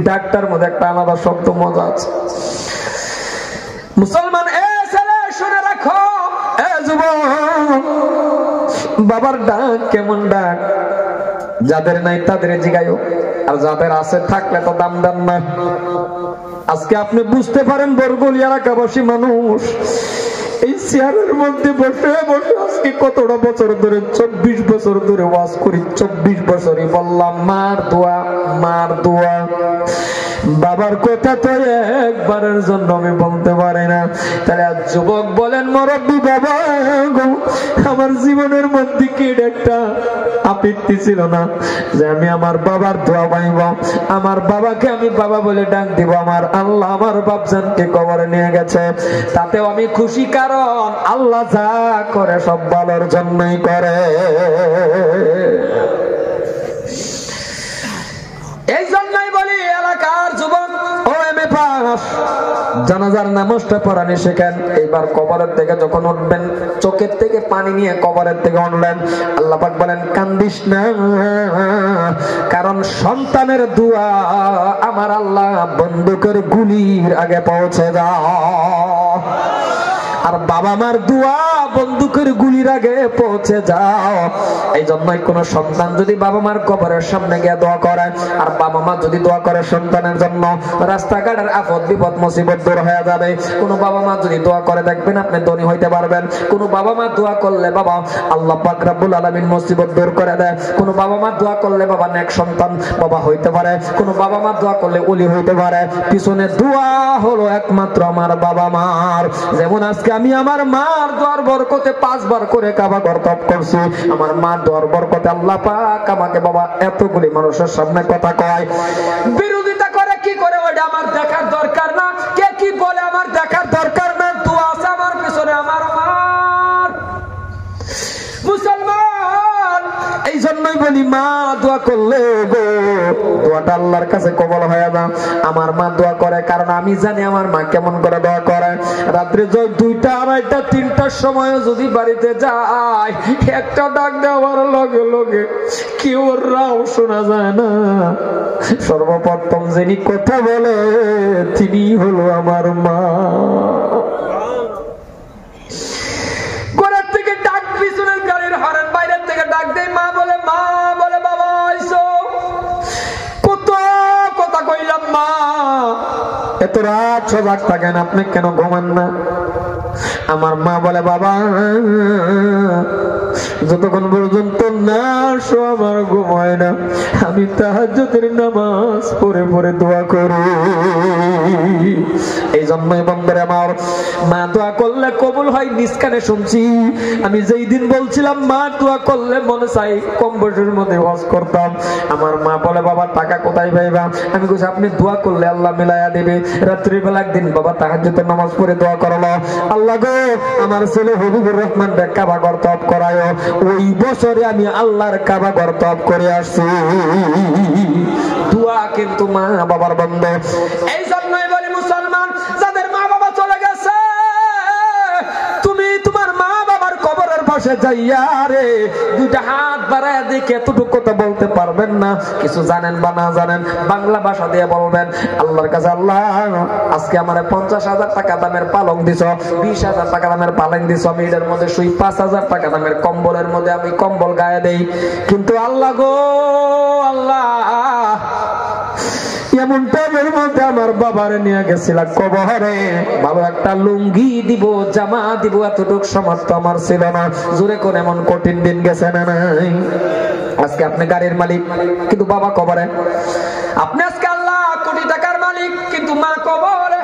Doctor মধ্যে একটা আলাদা শব্দ মজা আছে। মুসলমান এ ছেলে শুনে রাখো, এ যুবক, বাবার ডাক কেমন ডাক? যাদের নাই তাদের জিগাইও, আর যাদের আছে থাকলে তো দাম দেন না। আজকে আপনি বুঝতে পারেন বরগুলি এলাকাবাসী মানুষ এই চেয়ারের মধ্যে বসে বসে আজকে কতটা বছর ধরে, 24 বছর ধরে ওয়াজ করি। 24 বছরই বললাম মার দোয়া, মার দোয়া। বাবার কথা তো একবারের জন্য আমি বলতে পারি না। তাহলে আজ যুবক বলেন, মুরব্বি বাবা গো, আমার জীবনের মধ্যে কি একটা আপত্তি ছিল না যে আমি আমার বাবার দোয়া পাইব, আমার বাবাকে আমি বাবা বলে ডাক দিব। আমার আল্লাহ আমার বাপজানকে কবরে নিয়ে গেছে, তাতেও আমি খুশি, কারণ আল্লাহ যা করে সব ভালোর জন্যই করে। এই জন্যই বলি এলাকার যুবক, ও এমএ পাস, জানাজার নামাজটা পড়ানি শেখেন। এইবার কবরের থেকে যখন উঠবেন, চোখের থেকে পানি নিয়ে কবরের থেকে উঠলেন, আল্লাহ পাক বলেন কান্দিস না, কারণ সন্তানের দোয়া আমার আল্লাহ বন্দুকের গুলির আগে পৌঁছে যাও, আর বাবা মার দোয়া বন্দুকের গুলির আগে পৌঁছে যাও। এই জন্যই কোন সন্তান যদি বাবা মার কবরের সামনে গিয়ে দোয়া করে, আর বাবা মা যদি দোয়া করে সন্তানের জন্য, রাস্তাঘাটের আপদ বিপদ মুসিবত দূর হয়ে যাবে। কোন বাবা মা যদি দোয়া করে, দেখবেন আপনি ধনী হইতে পারবেন। কোন বাবা মা দোয়া করলে বাবা আল্লাহ পাক রব্বুল আলামিন মুসিবত দূর করে দেয়। কোন বাবা মা দোয়া করলে বাবা নেক সন্তান বাবা হইতে পারে। কোন বাবা মা দোয়া করলে ওলি হইতে পারে। পিছনে দোয়া হলো একমাত্র আমার বাবা মার। যেমন আজকে আমি আমার মার দোয়ার বরকতে 5 বার করে কাবা ঘর তওয়াফ করছি। আমার মার দোয়ার বরকতে আল্লাহ পাক আমাকে বাবা এতগুলি মানুষের সামনে কথা কয়, বিরোধিতা করে কি করে ওটা আমার দেখার দরকার না, কে কি বলে আমার দেখার দরকার না। দোয়া আছে আমার পিছনে আমার মার। মুসলমান, এই জন্যই বলি মা দোয়া করলে গো দোয়াটা আল্লাহর কাছে কবুল হয়ে যায়। আমার মা দোয়া করে, কারণ আমি জানি আমার মা কেমন করে দোয়া করে। রাত্রে 2টা, 2:30, 3টার সময় যদি বাড়িতে যায়, একটা ডাক দেওয়ার লগে লগে কেউ রাও শোনা যায় না। সর্বপ্রথম যিনি কথা বলে তিনি হলো আমার মা। ঘরের থেকে ডাক, পিছনের গাড়ির হরেন বাইরের থেকে ডাক দেয়, মা বলে, মা বলে বাবা আইসো। কত কথা কইলাম মা, এত রাত সজাগ থাকেন, আপনি কেন ঘুমান না? আমার মা বলে, বাবা যতক্ষণ পর্যন্ত না আসো আমার ঘুম হয় না, আমি তাহাজ্জুদের নামাজ পড়ে পড়ে দোয়া করি। এই জন্যই বন্ধুরা আমার, মা দোয়া করলে কবুল হয় নিজ কানে শুনছি। আমি যেই দিন বলছিলাম মা দোয়া করলে মনে চাই কম বয়সের মধ্যে ওয়াজ করতাম, আমার মা বলে, বাবা টাকা কোথায় পাইবা? আমি বলছি আপনি দোয়া করলে আল্লাহ মিলাইয়া দেবে। রাত্রিবেলা একদিন বাবা তাহাজ্জুদের নামাজ পড়ে দোয়া করলো, আল্লাহ গো আমার ছেলে হবিবুর রহমান কাবা ঘর তওয়াফ করায়। ওই বছরে আমি আল্লাহর কাবা ঘর তওয়াফ করে আসছি। দোয়া কিন্তু মা বাবার বন্ধ। এই জন্যই বলি মুসলমান, যাদের মা বাবা চলে গেছে, তুমি তোমার মা বাবার কবরের পাশে যাইয়া রে 2টা হাত বাড়ায় দেখে এতটুকু কথা বলতে পারবেন না, কিছু জানেন বা না জানেন বাংলা ভাষা দিয়ে বলবেন আল্লাহর কাছে, আল্লাহ আজকে আমার 50,000 টাকা দামের পালং দিছ, 20,000 টাকা দামের পালং দিছ, আমি এটার মধ্যে শুই 5,000 টাকা দামের কম্বলের মধ্যে আমি কম্বল গায়ে দেই, কিন্তু আল্লাহ গো আল্লাহ এমন টাইমের মধ্যে আমার বাবারে নিয়ে গেছিলাম কবরে, ভালো একটা লুঙ্গি দিব, জামা দিব, এতটুক সামর্থ্য আমার ছিল না। জোরে করে এমন কঠিন দিন গেছে না নাই? আজকে আপনি গাড়ির মালিক কিন্তু বাবা কবরে, আপনি আজকে আল্লাহ কোটি টাকার মালিক কিন্তু মা কবরে।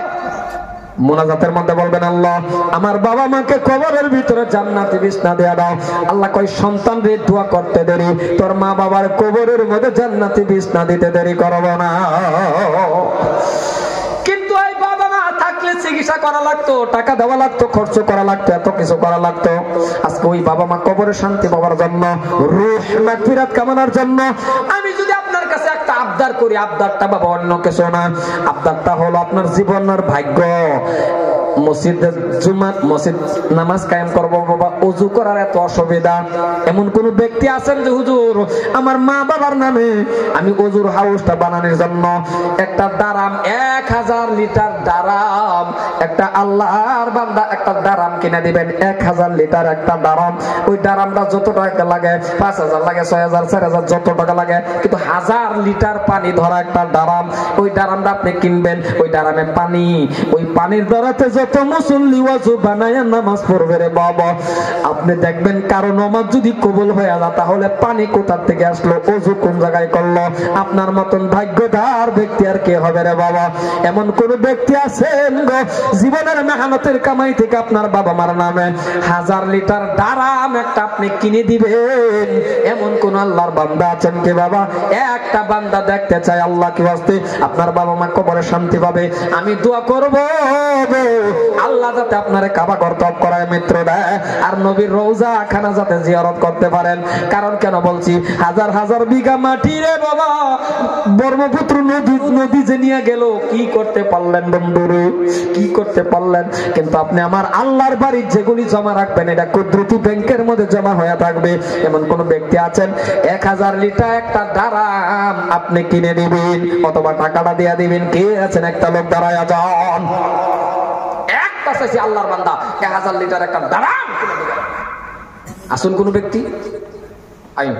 মোনাজাতের মধ্যে বলবেন, আল্লাহ আমার বাবা মাকে কবরের ভিতরে জান্নাতি বিছনা দেয়া দাও। আল্লাহ কয় সন্তান রে দোয়া করতে দেরি, তোর মা বাবার কবরের মধ্যে জান্নাতি বিছনা দিতে দেরি করব না। কিন্তু এই বাবা মা থাকলে চিকিৎসা করা লাগতো, টাকা দেওয়া লাগতো, খরচ করা লাগতো, এত কিছু করা লাগতো। আজকে ওই বাবা মা কবরে শান্তি পাওয়ার জন্য, রূহ মাগফিরাত কামনার জন্য আমি যদি আপনার কাছে একটা আবদার করি, আবদারটা বাবা অন্য কিছু না, আবদারটা হলো আপনার জীবনের ভাগ্য মসজিদে জুমাত মসজিদ নামাজ কায়েম করব বাবা, ওযু করার এত অসুবিধা। এমন কোন ব্যক্তি আছেন যে হুজুর আমার মা বাবার নামে আমি ওযুর হাউসটা বানানোর জন্য একটা দারাম 1000 লিটার দারাম, একটা আল্লাহর বান্দা একটা দারাম কিনে দিবেন 1000 লিটার একটা দারাম। ওই দারামটা যত টাকা লাগে 5000 লাগে 6000 4000 যত টাকা লাগে, কিন্তু 1000 লিটার পানি ধরা একটা দারাম, ওই দারামটা আপনি কিনবেন। ওই দারামে পানি, ওই পানির দ্বারাতে যত মুসল্লি ওযু বানায় নামাজ পড়বে রে বাবা, আপনি দেখবেন কারো নামাজ যদি কবুল হয়ে যায় তাহলে পানি কোথা থেকে আসলো, ওযু কোন জায়গায় করলো। আপনার মতন ভাগ্যদার ব্যক্তি আর কে হবে রে বাবা? এমন কোন ব্যক্তি আছেন গো জীবনের মেহনতের কামাই থেকে আপনার বাবা মার নামে 1000 লিটার দারাম একটা আপনি কিনে দিবেন? এমন কোন আল্লাহর বান্দা আছেন কি বাবা? একটা বান্দা দেখতে চাই আল্লাহ কি ওয়াস্তে আপনার বাবা মা কবরে শান্তি পাবে। আমি দোয়া করব আল্লাহ যাতে আপনারে কাবা ঘর তওয়াফ করায় মৃত্যু দেয়, আর নবীর রওজা খানা যাতে জিয়ারত করতে পারেন। কারণ কেন বলছি, হাজার হাজার বিঘা মাটি রে বাবা ব্রহ্মপুত্র নদী যে নিয়ে গেল, কি করতে পারলেন বন্ধুরে, কি করতে পারলেন? কিন্তু আপনি আমার আল্লাহর বাড়ির যেগুলি জমা রাখবেন এটা কুদরতি ব্যাংকের মধ্যে জমা হয়ে থাকবে। এমন কোন ব্যক্তি আছেন 1000 লিটার একটা দারাম আপনি কিনে দিবেন অথবা টাকাটা দিয়ে দিবেন? কে আছেন? একটা লোক দাঁড়ায় যান, একটা চাইছি আল্লাহর বান্দা 1000 লিটার একটা দারাম কিনে দিবেন। আসুন কোন ব্যক্তি আইন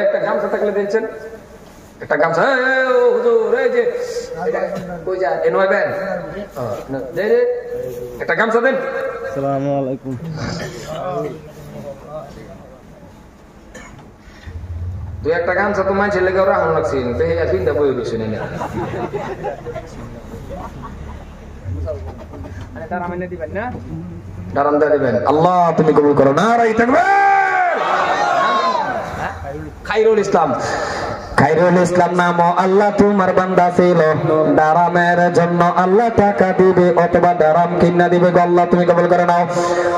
একটা গামছা থাকলে দিয়েছেন, একটা গামছা হুজুর এই যে কই যায় এ নয়বেন দে দে একটা গামছা দেন। আসসালামু আলাইকুম। দুই একটা গামছা তো মানুষের লেগে রাখুন লাগছে, দেখে চিন্তা বই দিচ্ছে না দারাম দিয়ে দিবেন। আল্লাহ তুমি কবুল করো। নারাই তাকবীর। খায়রুল ইসলাম, খায়রুল ইসলাম নাম আল্লাহ তোমার বান্দা ছিল, দারামের জন্য আল্লাহ টাকা দিবে অথবা দারাম কিনা দিবে। আল্লাহ তুমি কবুল করে নাও।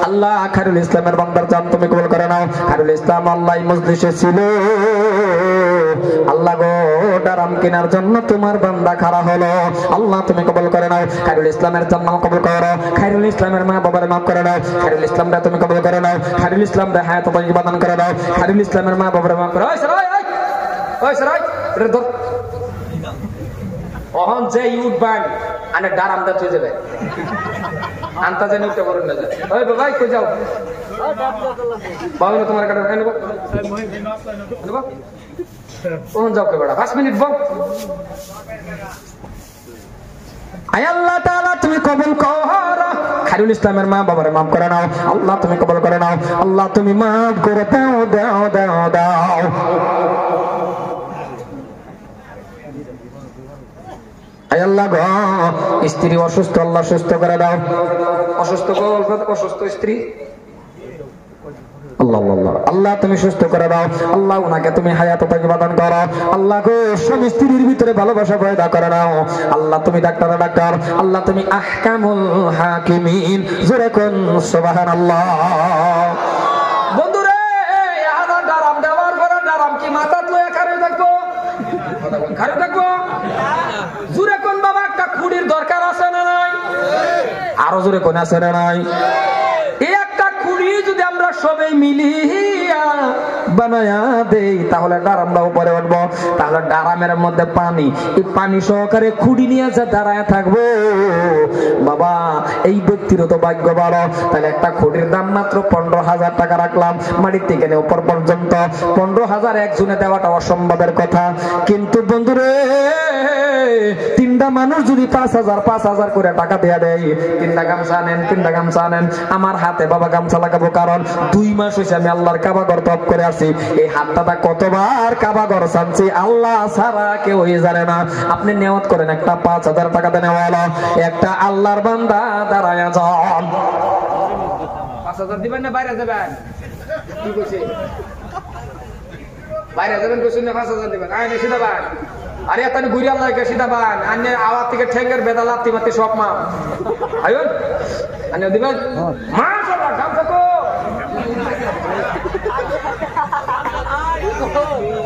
আল্লাহ খায়রুল ইসলামের বান্দার জান তুমি কবুল করে নাও। খায়রুল ইসলাম আল্লাহ মজলিসে ছিল, আল্লাহ গো দারাম কেনার জন্য তোমার বান্দা খাড়া হলো, আল্লাহ তুমি কবুল করে নাও। খায়রুল ইসলামের জন্য কবুল করো, খায়রুল ইসলামের মা বাবার মাফ করে নাও, খায়রুল ইসলামরা তুমি কবুল করে নাও, খায়রুল ইসলামরা হায়াত তাইয়্যিবা দান করে দাও, খায়রুল ইসলামের মা বাবার মাফ করে। ওই সরাই ওই সরাই রে ধর ওহন যে উঠবান আনে দারাম দা তুই যাবে আনতা জানি উঠতে পারুন না যায়। ওই বাবা কই যাও বাবা তোমার কাছে নেব নেব ওহন যাও কে বড় 5 মিনিট বল। আয় আল্লাহ তাআলা তুমি কবুল করো, খায়রুল ইসলামের মা বাবার মাফ করে নাও, আল্লাহ তুমি কবুল করে নাও, আল্লাহ তুমি মাফ করে দাও দাও দাও দাও। আয় আল্লাহ গো স্ত্রী অসুস্থ, আল্লাহ সুস্থ করে দাও। অসুস্থ অসুস্থ স্ত্রী আল্লাহ আল্লাহ আল্লাহ তুমি সুস্থ করে দাও, আল্লাহ উনাকে তুমি হায়াত তাইয়্যিবা দান করো। আল্লাহ গো স্বামী স্ত্রীর ভিতরে ভালোবাসা পয়দা করে নাও, আল্লাহ তুমি ডাক্তার ডাক্তার, আল্লাহ তুমি আহকামুল হাকিমিন। জোরে কোন সুবহানাল্লাহ। বন্ধুরে আদা দারাম দেওয়ার পরে দারাম কি মাথাত লয়া খারে থাকবো, খারে থাকবো? জোরে কোন বাবা একটা খুঁড়ির দরকার আছে না নাই? আরো জোরে কোন আছে না নাই? এই একটা খুঁড়ি যদি আমরা সবাই মিলিয়া বানায়া দেই তাহলে দারামটা উপরে উঠবো, তাহলে দারামের মধ্যে পানি, এই পানি সহকারে খুঁড়ি নিয়ে যা দাঁড়ায় থাকবো বাবা, এই ব্যক্তির তো ভাগ্য ভালো। তাহলে একটা খুঁড়ির দাম মাত্র 15,000 টাকা রাখলাম, মাটির থেকে উপর পর্যন্ত 15,000 একজনে দেওয়াটা অসম্ভবের কথা। কিন্তু বন্ধুরে তিনটা মানুষ যদি 5,000 করে টাকা দেয়া দেয়, 3টা গামছা নেন, 3টা গামছা নেন, আমার হাতে বাবা গামছা লাগাবো, কারণ 2 মাস হয়েছে আমি আল্লাহর কাবা ঘর তওয়াফ করে আসি। এই হাতটা কতবার কাবা ঘর ছানছি আল্লাহ ছাড়া কেউ জানে না। আপনি নিয়ত করেন একটা 5,000 টাকাতে নেওয়া হলো, একটা আল্লাহর বান্দা দাঁড়ায় যান। 5,000 দিবেন না বাইরে যাবেন? কি কইছে বাইরে যাবেন? কইছেন না 5,000 দিবেন? আয় না সিধা বান। আরে এতনি ঘুরি আল্লাহ কে সিধা বান, আন্নে আওয়াজ থেকে ঠেঙ্গের বেদা লাত্তি মারতে সব মা আয়ুন আন্নে দিবেন মাশাআল্লাহ। দাম কত?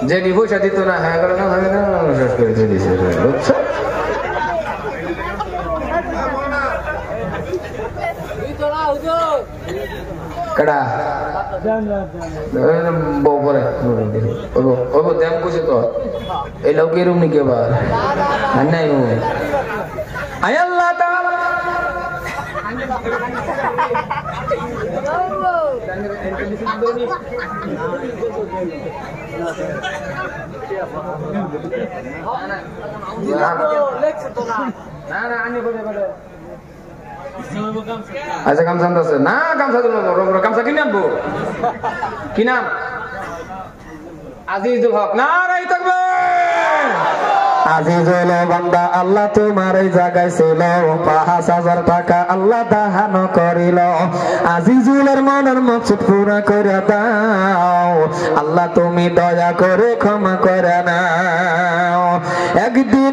যে নিবসা দিত না, হ্যাঁ করে না হবে না, শেষ করে দিয়ে দিয়েছে। কেডা বরে ওই দেম কইছে তো এই লোক এরম নাকি আবার নাই আয় আল্লাহ তাআলা আচ্ছা গামছা আছে না গামছা গামছা কিনে আনবো কি নাম আজিজুল হক না রাই থাকবে আজিজুল বান্দা আল্লাহ তোমার এই জায়গায় ছিল ৫,০০০ টাকা আল্লাহ দান করিল আজিজুলের মনের মকসুদ পুরা করে দাও আল্লাহ তুমি দয়া করে ক্ষমা করে নাও একদিন